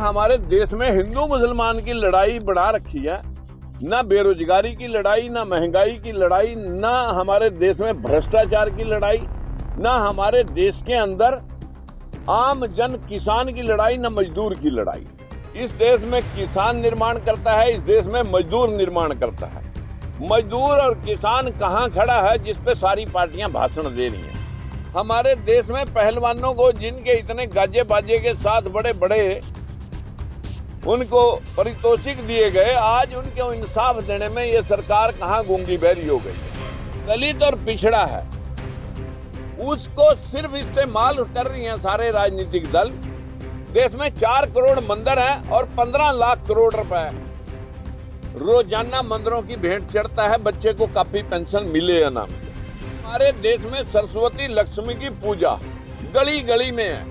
हमारे देश में हिंदू मुसलमान की लड़ाई बढ़ा रखी है। ना बेरोजगारी की लड़ाई, ना महंगाई की लड़ाई, ना हमारे देश में भ्रष्टाचार की लड़ाई, ना हमारे देश के अंदर आम जन किसान की लड़ाई, ना मजदूर की लड़ाई। इस देश में किसान निर्माण करता है, इस देश में मजदूर निर्माण करता है। मजदूर और किसान कहां खड़ा है जिस पे सारी पार्टियां भाषण दे रही हैं। हमारे देश में पहलवानों को जिनके इतने गाजे बाजे के साथ बड़े बड़े उनको पारितोषिक दिए गए, आज उनको इंसाफ देने में ये सरकार कहां गूंगी बहरी हो गई है। दलित और पिछड़ा है, उसको सिर्फ इस्तेमाल कर रही हैं सारे राजनीतिक दल। देश में 4 करोड़ मंदिर हैं और 15 लाख करोड़ रुपए रोजाना मंदिरों की भेंट चढ़ता है, बच्चे को काफी पेंशन मिले या ना मिले। हमारे देश में सरस्वती लक्ष्मी की पूजा गली गली में है।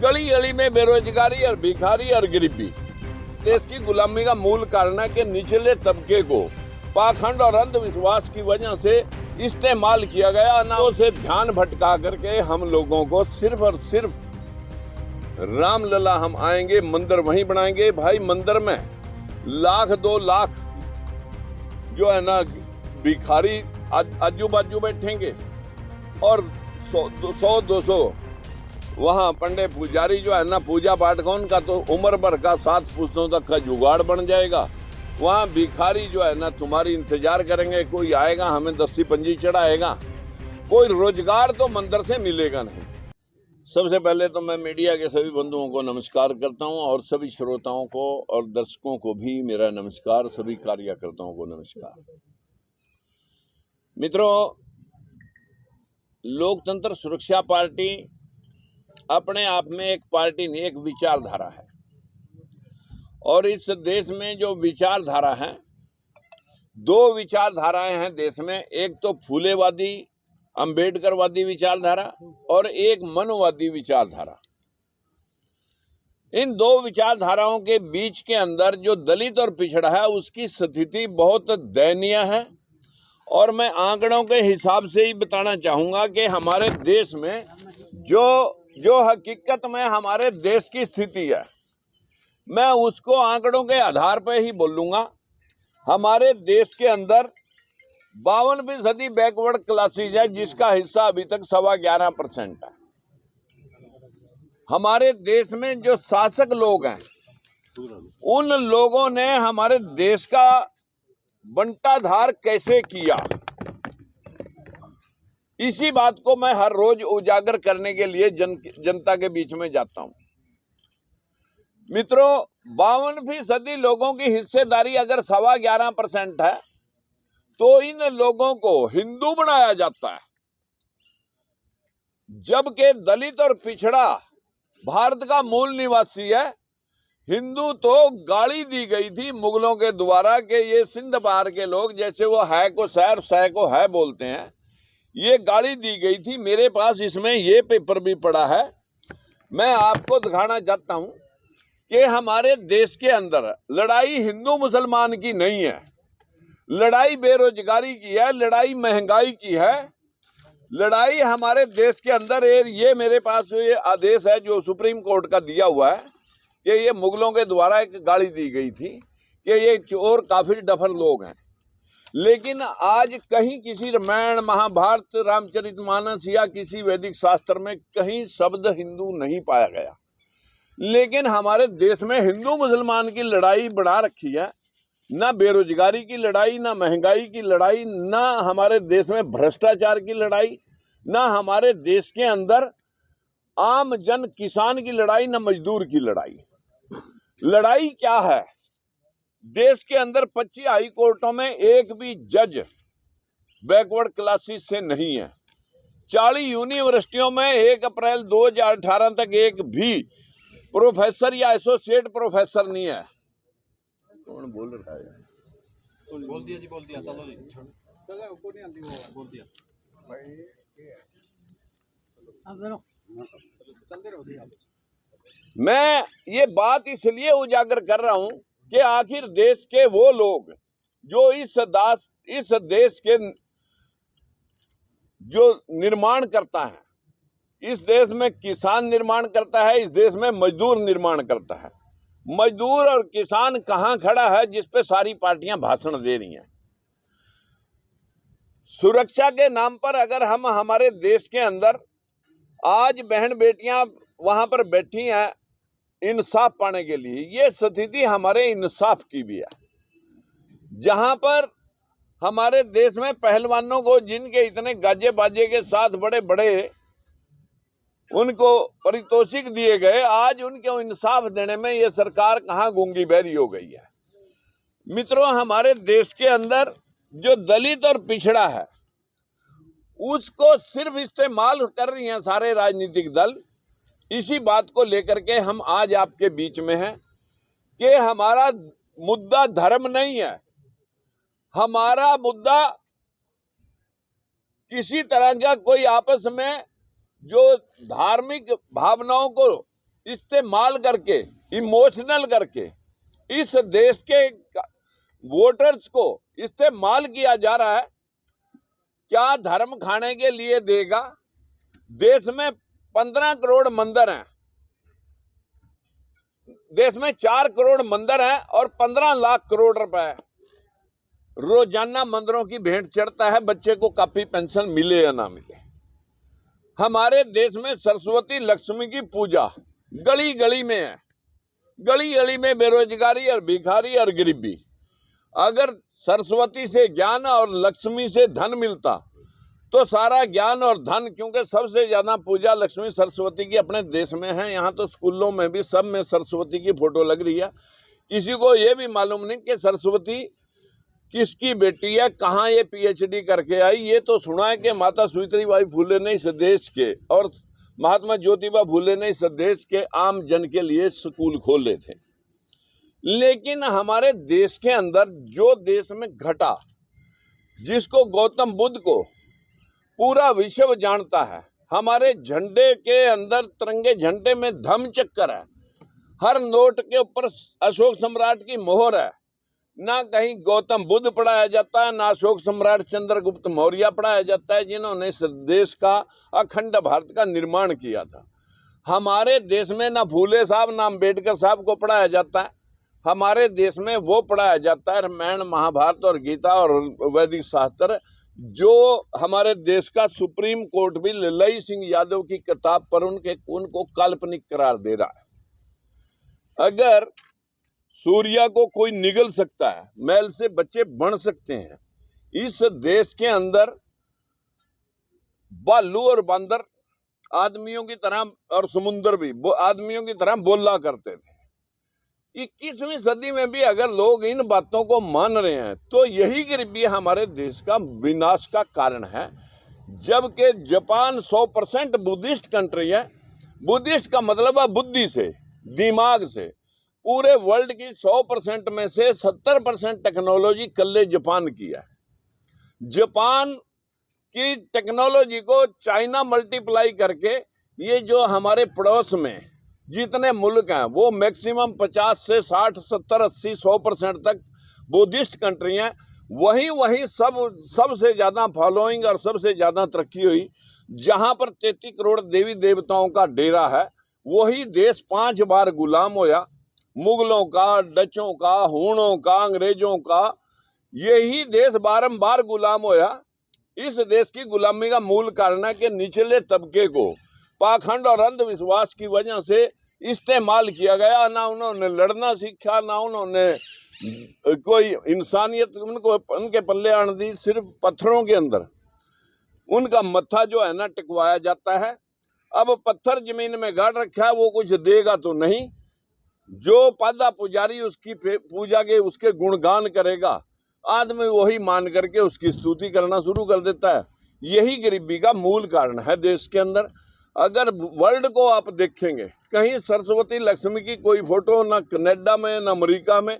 गली गली में बेरोजगारी और भिखारी और गरीबी देश की गुलामी का मूल कारण है कि निचले तबके को पाखंड और अंधविश्वास की वजह से इस्तेमाल किया गया। अनाओं से ध्यान भटका करके हम लोगों को सिर्फ और सिर्फ रामलला हम आएंगे, मंदिर वहीं बनाएंगे। भाई मंदिर में लाख 2 लाख जो है ना भिखारी आजू बाजू बैठेंगे और 100-200 वहां पंडित पुजारी जो है ना पूजा पाठ का उनका तो उम्र भर का 7 पुश्तों तक का जुगाड़ बन जाएगा। वहां भिखारी जो है ना तुम्हारी इंतजार करेंगे, कोई आएगा हमें 10 पंजी चढ़ाएगा। कोई रोजगार तो मंदिर से मिलेगा नहीं। सबसे पहले तो मैं मीडिया के सभी बंधुओं को नमस्कार करता हूं और सभी श्रोताओं को और दर्शकों को भी मेरा नमस्कार, सभी कार्यकर्ताओं को नमस्कार। मित्रों, लोकतंत्र सुरक्षा पार्टी अपने आप में एक पार्टी नहीं, एक विचारधारा है। और इस देश में जो विचारधारा है, 2 विचारधाराएं हैं देश में। एक तो फूलेवादी अंबेडकरवादी विचारधारा और एक मनोवादी विचारधारा। इन 2 विचारधाराओं के बीच के अंदर जो दलित और पिछड़ा है उसकी स्थिति बहुत दयनीय है। और मैं आंकड़ों के हिसाब से ही बताना चाहूंगा कि हमारे देश में जो हकीकत में हमारे देश की स्थिति है, मैं उसको आंकड़ों के आधार पर ही बोलूंगा। हमारे देश के अंदर 52% बैकवर्ड क्लासेज है, जिसका हिस्सा अभी तक 11.25% है। हमारे देश में जो शासक लोग हैं, उन लोगों ने हमारे देश का बंटाधार कैसे किया, इसी बात को मैं हर रोज उजागर करने के लिए जनता के बीच में जाता हूं। मित्रों, 52% लोगों की हिस्सेदारी अगर 11.25% है तो इन लोगों को हिंदू बनाया जाता है, जबकि दलित और पिछड़ा भारत का मूल निवासी है। हिंदू तो गाली दी गई थी मुगलों के द्वारा कि ये सिंध पार के लोग, जैसे वो है को सैर सह को है बोलते हैं, ये गाली दी गई थी। मेरे पास इसमें ये पेपर भी पड़ा है। मैं आपको दिखाना चाहता हूं कि हमारे देश के अंदर लड़ाई हिंदू मुसलमान की नहीं है, लड़ाई बेरोजगारी की है, लड़ाई महंगाई की है। लड़ाई हमारे देश के अंदर ये मेरे पास ये आदेश है जो सुप्रीम कोर्ट का दिया हुआ है कि ये मुगलों के द्वारा एक गाली दी गई थी कि ये चोर काफिर डफर लोग हैं। लेकिन आज कहीं किसी रामायण महाभारत रामचरितमानस या किसी वैदिक शास्त्र में कहीं शब्द हिंदू नहीं पाया गया। लेकिन हमारे देश में हिंदू मुसलमान की लड़ाई बढ़ा रखी है। ना बेरोजगारी की लड़ाई, ना महंगाई की लड़ाई, ना हमारे देश में भ्रष्टाचार की लड़ाई, ना हमारे देश के अंदर आम जन किसान की लड़ाई, ना मजदूर की लड़ाई। लड़ाई क्या है? देश के अंदर 25 हाई कोर्टों में एक भी जज बैकवर्ड क्लासेस से नहीं है। 40 यूनिवर्सिटियों में 1 अप्रैल 2018 तक एक भी प्रोफेसर या एसोसिएट प्रोफेसर नहीं है। कौन बोल रहा है? बोल दिया जी, बोल दिया, चलो जी, चलो को नहीं आती, वो बोल दिया भाई। चलते रहो। मैं ये बात इसलिए उजागर कर रहा हूं कि आखिर देश के वो लोग जो इस देश के जो निर्माण करता है, इस देश में किसान निर्माण करता है, इस देश में मजदूर निर्माण करता है। मजदूर और किसान कहां खड़ा है जिस पे सारी पार्टियां भाषण दे रही हैं। सुरक्षा के नाम पर अगर हम हमारे देश के अंदर आज बहन बेटियां वहां पर बैठी हैं इंसाफ पाने के लिए, ये स्थिति हमारे इंसाफ की भी है। जहां पर हमारे देश में पहलवानों को जिनके इतने गाजे बाजे के साथ बड़े बड़े उनको पारितोषिक दिए गए, आज उनको इंसाफ देने में ये सरकार कहां गूंगी बहरी हो गई है। मित्रों, हमारे देश के अंदर जो दलित और पिछड़ा है उसको सिर्फ इस्तेमाल कर रही हैं सारे राजनीतिक दल। इसी बात को लेकर के हम आज आपके बीच में हैं कि हमारा मुद्दा धर्म नहीं है, हमारा मुद्दा किसी तरह का कोई आपस में जो धार्मिक भावनाओं को इस्तेमाल करके, इमोशनल करके इस देश के वोटर्स को इस्तेमाल किया जा रहा है। क्या धर्म खाने के लिए देगा? देश में 15 करोड़ मंदिर हैं, देश में 4 करोड़ मंदिर हैं और 15 लाख करोड़ रुपए रोजाना मंदिरों की भेंट चढ़ता है, बच्चे को काफी पेंशन मिले या ना मिले। हमारे देश में सरस्वती लक्ष्मी की पूजा गली गली में है, गली गली में बेरोजगारी और भिखारी और गरीबी। अगर सरस्वती से ज्ञान और लक्ष्मी से धन मिलता तो सारा ज्ञान और धन, क्योंकि सबसे ज्यादा पूजा लक्ष्मी सरस्वती की अपने देश में है। यहाँ तो स्कूलों में भी सब में सरस्वती की फोटो लग रही है। किसी को ये भी मालूम नहीं कि सरस्वती किसकी बेटी है, कहाँ ये पीएचडी करके आई। ये तो सुना है कि माता सावित्रीबाई फुले ने इस देश के और महात्मा ज्योतिबा फुले ने इस देश के आम जन के लिए स्कूल खोले थे। लेकिन हमारे देश के अंदर जो देश में घटा, जिसको गौतम बुद्ध को पूरा विश्व जानता है, हमारे झंडे के अंदर तिरंगे झंडे में धम्म चक्कर है, हर नोट के ऊपर अशोक सम्राट की मोहर है। ना कहीं गौतम बुद्ध पढ़ाया जाता है, ना अशोक सम्राट चंद्रगुप्त मौर्य पढ़ाया जाता है, जिन्होंने इस देश का अखंड भारत का निर्माण किया था। हमारे देश में ना फूले साहब ना अम्बेडकर साहब को पढ़ाया जाता है। हमारे देश में वो पढ़ाया जाता है रामायण महाभारत और गीता और वैदिक शास्त्र, जो हमारे देश का सुप्रीम कोर्ट भी ललई सिंह यादव की किताब पर उनको काल्पनिक करार दे रहा है। अगर सूर्या को कोई निगल सकता है, मैल से बच्चे बन सकते हैं, इस देश के अंदर भालू और बंदर आदमियों की तरह और समुद्र भी आदमियों की तरह बोला करते थे। 21वीं सदी में भी अगर लोग इन बातों को मान रहे हैं तो यही गरीबी हमारे देश का विनाश का कारण है। जबकि जापान 100% बुद्धिस्ट कंट्री है। बुद्धिस्ट का मतलब है बुद्धि से, दिमाग से। पूरे वर्ल्ड की 100% में से 70% टेक्नोलॉजी कल्ले जापान की है। जापान की टेक्नोलॉजी को चाइना मल्टीप्लाई करके ये जो हमारे पड़ोस में जितने मुल्क हैं वो मैक्सिमम 50 से 60, 70, 80, 100% तक बुद्धिस्ट कंट्री हैं। वहीं सबसे ज़्यादा फॉलोइंग और सबसे ज़्यादा तरक्की हुई। जहां पर 33 करोड़ देवी देवताओं का डेरा है, वही देश 5 बार गुलाम होया। मुगलों का, डचों का, हूणों का, अंग्रेजों का, यही देश बारंबार गुलाम होया। इस देश की गुलामी का मूल कारण है कि निचले तबके को पाखंड और अंधविश्वास की वजह से इस्तेमाल किया गया। ना उन्होंने लड़ना सीखा, ना उन्होंने कोई इंसानियत उनके पल्ले आने दी। सिर्फ पत्थरों के अंदर उनका मत्था जो है ना टिकवाया जाता है। अब पत्थर जमीन में गाड़ रखा है, वो कुछ देगा तो नहीं। जो पादा पुजारी उसकी पूजा के उसके गुणगान करेगा, आदमी वही मान करके उसकी स्तुति करना शुरू कर देता है। यही गरीबी का मूल कारण है देश के अंदर। अगर वर्ल्ड को आप देखेंगे, कहीं सरस्वती लक्ष्मी की कोई फोटो ना कनाडा में, ना अमेरिका में,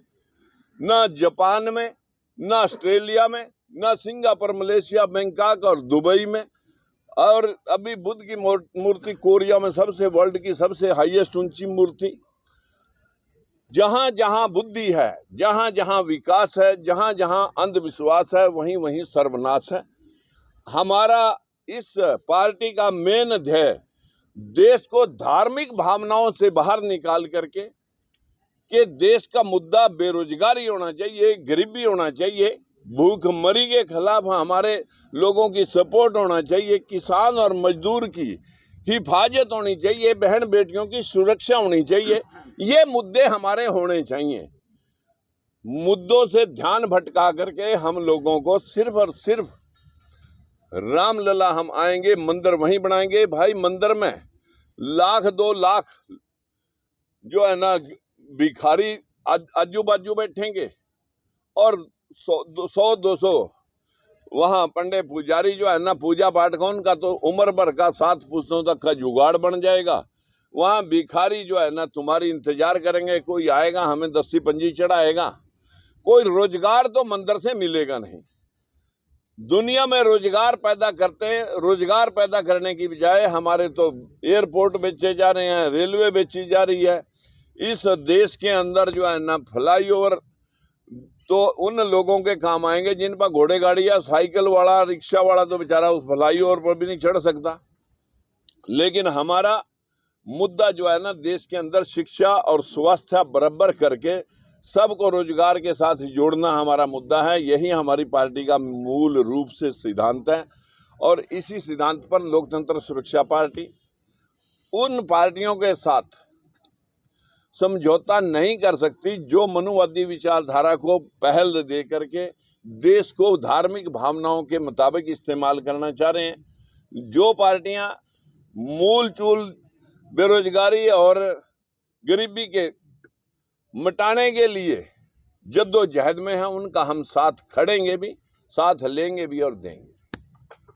ना जापान में, ना ऑस्ट्रेलिया में, ना सिंगापुर, मलेशिया, बैंकॉक और दुबई में। और अभी बुद्ध की मूर्ति कोरिया में सबसे वर्ल्ड की सबसे हाईएस्ट ऊंची मूर्ति। जहां जहां बुद्धि है, जहां जहां विकास है, जहां जहां अंधविश्वास है, वहीं वहीं सर्वनाश है। हमारा इस पार्टी का मेन ध्येय देश को धार्मिक भावनाओं से बाहर निकाल करके कि देश का मुद्दा बेरोजगारी होना चाहिए, गरीबी होना चाहिए, भूखमरी के खिलाफ हमारे लोगों की सपोर्ट होना चाहिए, किसान और मजदूर की हिफाजत होनी चाहिए, बहन बेटियों की सुरक्षा होनी चाहिए। ये मुद्दे हमारे होने चाहिए। मुद्दों से ध्यान भटका करके हम लोगों को सिर्फ और सिर्फ रामलला हम आएंगे, मंदिर वहीं बनाएंगे। भाई मंदिर में 1,00,000-2 लाख जो है ना भिखारी आजू बाजू बैठेंगे और 100-200 वहां पंडे पुजारी जो है ना पूजा पाठ का उनका तो उम्र भर का 7 पुश्तों तक का जुगाड़ बन जाएगा। वहां भिखारी जो है ना तुम्हारी इंतजार करेंगे, कोई आएगा हमें 10-पंजी चढ़ाएगा। कोई रोजगार तो मंदिर से मिलेगा नहीं। दुनिया में रोजगार पैदा करने की बजाय हमारे तो एयरपोर्ट बेचे जा रहे हैं, रेलवे बेची जा रही है। इस देश के अंदर जो है ना फ्लाईओवर तो उन लोगों के काम आएंगे जिन पर घोड़े गाड़ियां, साइकिल वाला, रिक्शा वाला तो बेचारा उस फ्लाईओवर पर भी नहीं चढ़ सकता। लेकिन हमारा मुद्दा जो है ना देश के अंदर शिक्षा और स्वास्थ्य बराबर करके सबको रोजगार के साथ जोड़ना हमारा मुद्दा है। यही हमारी पार्टी का मूल रूप से सिद्धांत है और इसी सिद्धांत पर लोकतंत्र सुरक्षा पार्टी उन पार्टियों के साथ समझौता नहीं कर सकती जो मनुवादी विचारधारा को पहल दे करके देश को धार्मिक भावनाओं के मुताबिक इस्तेमाल करना चाह रहे हैं। जो पार्टियां मूल चूल बेरोजगारी और गरीबी के मिटाने के लिए जद्दोजहद में है, उनका हम साथ खड़ेंगे भी, साथ लेंगे भी और देंगे।